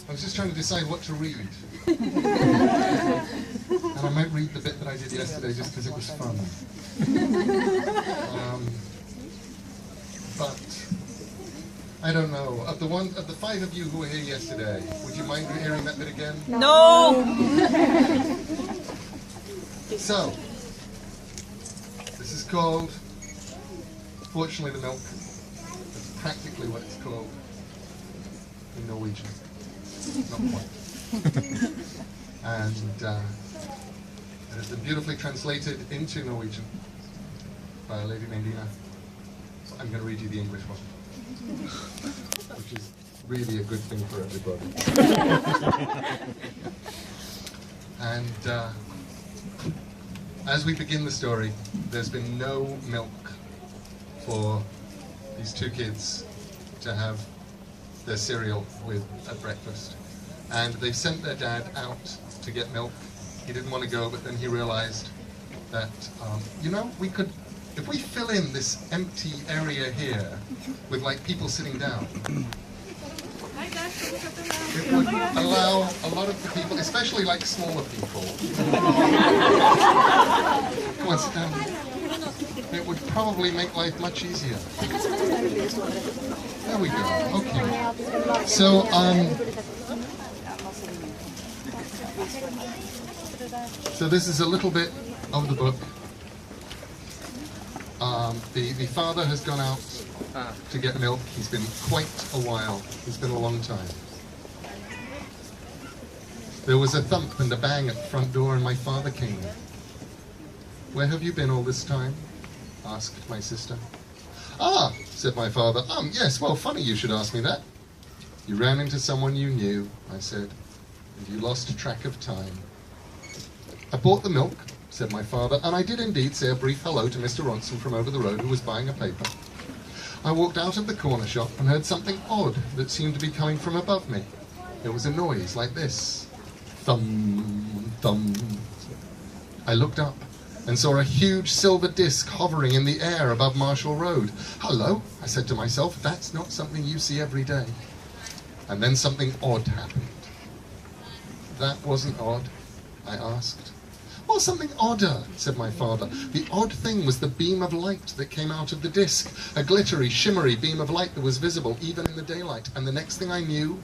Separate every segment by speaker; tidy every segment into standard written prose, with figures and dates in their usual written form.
Speaker 1: I was just trying to decide what to read. And I might read the bit that I did yesterday just because it was fun. But I don't know. Of the 5 of you who were here yesterday, would you mind hearing that bit again?
Speaker 2: No!
Speaker 1: So, this is called, fortunately, the milk. That's practically what it's called in Norwegian. Not quite. And it has been beautifully translated into Norwegian by a lady named Ina. So I'm going to read you the English one, which is really a good thing for everybody. And as we begin the story, there's been no milk for these 2 kids to have their cereal with at breakfast. And they sent their dad out to get milk. He didn't want to go, but then he realized that, you know, we could, if we fill in this empty area here with like people sitting down, it would allow a lot of the people, especially like smaller people, come on, sit down. It would probably make life much easier. There we go. Okay. So, so this is a little bit of the book. The father has gone out to get milk. He's been quite a while. It's been a long time. There was a thump and a bang at the front door, and my father came in. "Where have you been all this time?" asked my sister. "Ah," said my father. Yes, well, funny you should ask me that. "You ran into someone you knew," I said, "and you lost track of time." "I bought the milk," said my father, "and I did indeed say a brief hello to Mr. Ronson from over the road who was buying a paper. I walked out of the corner shop and heard something odd that seemed to be coming from above me. There was a noise like this. Thump, thump. I looked up and saw a huge silver disc hovering in the air above Marshall Road. Hello, I said to myself, that's not something you see every day. And then something odd happened. That wasn't odd, I asked. Well, something odder, said my father. The odd thing was the beam of light that came out of the disc, a glittery, shimmery beam of light that was visible even in the daylight. And the next thing I knew,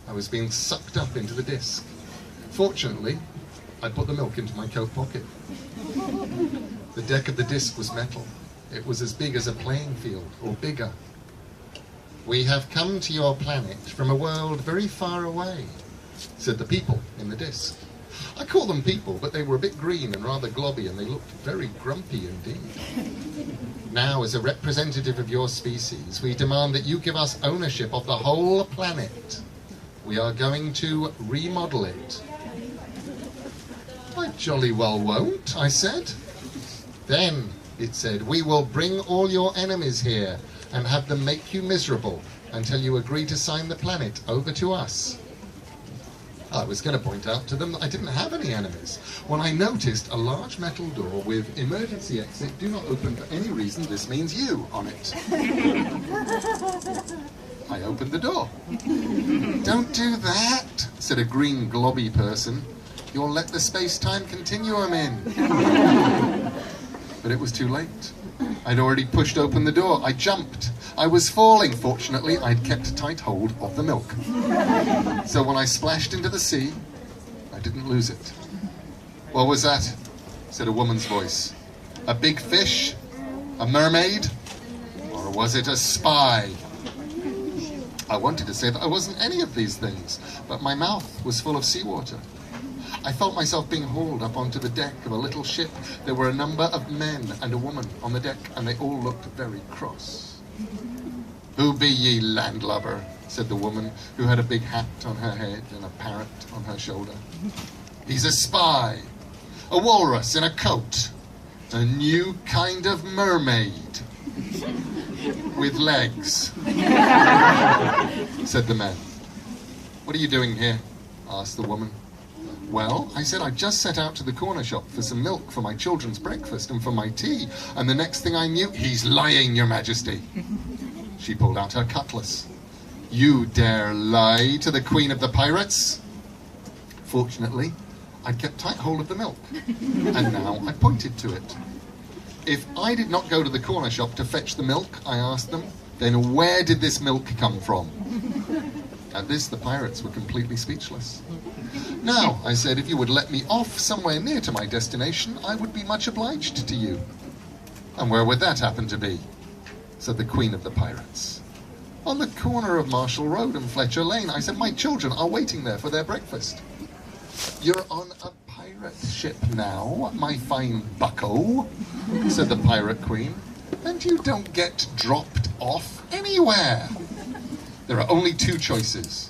Speaker 1: I was being sucked up into the disc. Fortunately, I put the milk into my coat pocket. The deck of the disc was metal. It was as big as a playing field, or bigger. We have come to your planet from a world very far away, said the people in the disc. I call them people, but they were a bit green and rather globby, and they looked very grumpy indeed. Now, as a representative of your species, we demand that you give us ownership of the whole planet. We are going to remodel it. I jolly well won't, I said. Then, it said, we will bring all your enemies here and have them make you miserable until you agree to sign the planet over to us. I was going to point out to them that I didn't have any enemies when I noticed a large metal door with emergency exit, do not open for any reason, this means you, on it. I opened the door. Don't do that, said a green globby person. You'll let the space-time continuum in. But it was too late. I'd already pushed open the door. I jumped. I was falling. Fortunately, I'd kept a tight hold of the milk. So when I splashed into the sea, I didn't lose it. What was that? Said a woman's voice. A big fish? A mermaid? Or was it a spy? I wanted to say that I wasn't any of these things, but my mouth was full of seawater. I felt myself being hauled up onto the deck of a little ship. There were a number of men and a woman on the deck, and they all looked very cross. Who be ye, landlubber? Said the woman, who had a big hat on her head and a parrot on her shoulder. He's a spy, a walrus in a coat, a new kind of mermaid, with legs, said the man. What are you doing here? Asked the woman. Well, I said, I just set out to the corner shop for some milk for my children's breakfast and for my tea, and the next thing I knew, he's lying, Your Majesty. She pulled out her cutlass. You dare lie to the Queen of the Pirates? Fortunately, I'd kept tight hold of the milk, and now I pointed to it. If I did not go to the corner shop to fetch the milk, I asked them, then where did this milk come from? At this, the pirates were completely speechless. Now, I said, if you would let me off somewhere near to my destination, I would be much obliged to you. And where would that happen to be? Said the Queen of the Pirates. On the corner of Marshall Road and Fletcher Lane. I said, my children are waiting there for their breakfast. You're on a pirate ship now, my fine bucko, said the Pirate Queen, and you don't get dropped off anywhere. There are only two choices.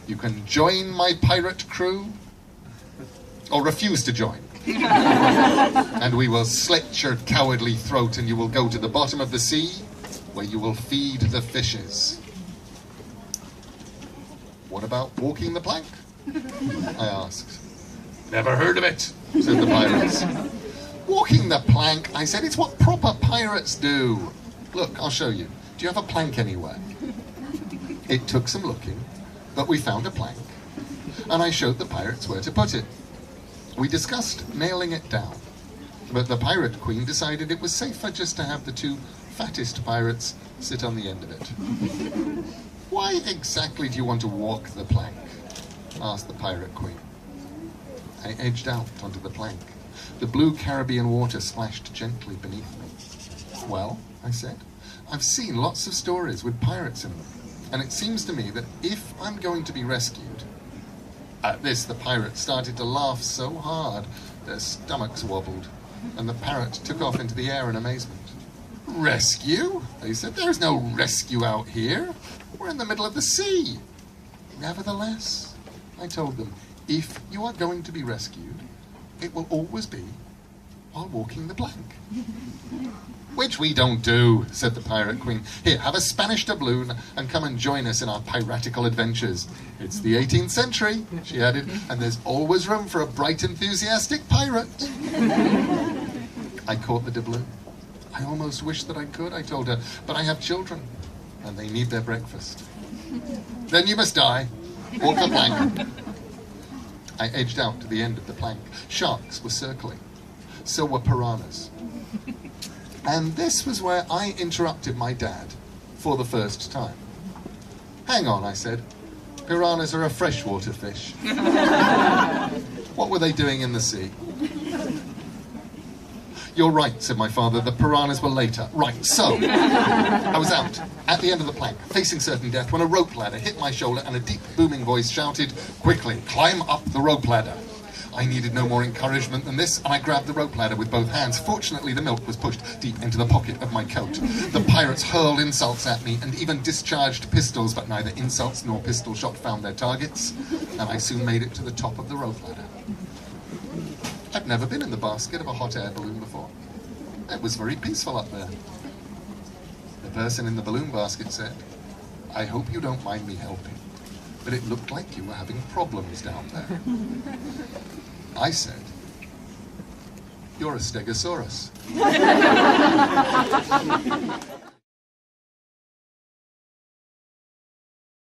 Speaker 1: You can join my pirate crew, or refuse to join. And we will slit your cowardly throat, and you will go to the bottom of the sea, where you will feed the fishes. What about walking the plank? I asked. Never heard of it, said the pirates. Walking the plank, I said, it's what proper pirates do. Look, I'll show you. Do you have a plank anywhere? It took some looking, but we found a plank, and I showed the pirates where to put it. We discussed nailing it down, but the Pirate Queen decided it was safer just to have the two fattest pirates sit on the end of it. Why exactly do you want to walk the plank? Asked the Pirate Queen. I edged out onto the plank. The blue Caribbean water splashed gently beneath me. Well, I said, I've seen lots of stories with pirates in them, and it seems to me that if I'm going to be rescued... At this, the pirates started to laugh so hard, their stomachs wobbled, and the parrot took off into the air in amazement. Rescue? They said, there's no rescue out here. We're in the middle of the sea. Nevertheless, I told them, if you are going to be rescued, it will always be while walking the plank. Which we don't do, said the Pirate Queen. Here, have a Spanish doubloon and come and join us in our piratical adventures. It's the 18th century, she added, and there's always room for a bright, enthusiastic pirate. I caught the doubloon. I almost wish that I could, I told her, but I have children, and they need their breakfast. Then you must die. Walk the plank. I edged out to the end of the plank. Sharks were circling. So were piranhas. And this was where I interrupted my dad for the first time. Hang on, I said. Piranhas are a freshwater fish. What were they doing in the sea? You're right, said my father. The piranhas were later. Right, so I was out at the end of the plank, facing certain death, when a rope ladder hit my shoulder and a deep, booming voice shouted, quickly, climb up the rope ladder. I needed no more encouragement than this, and I grabbed the rope ladder with both hands. Fortunately, the milk was pushed deep into the pocket of my coat. The pirates hurled insults at me and even discharged pistols, but neither insults nor pistol shot found their targets, and I soon made it to the top of the rope ladder. I'd never been in the basket of a hot air balloon before. It was very peaceful up there. The person in the balloon basket said, I hope you don't mind me helping, but it looked like you were having problems down there. I said, you're a stegosaurus.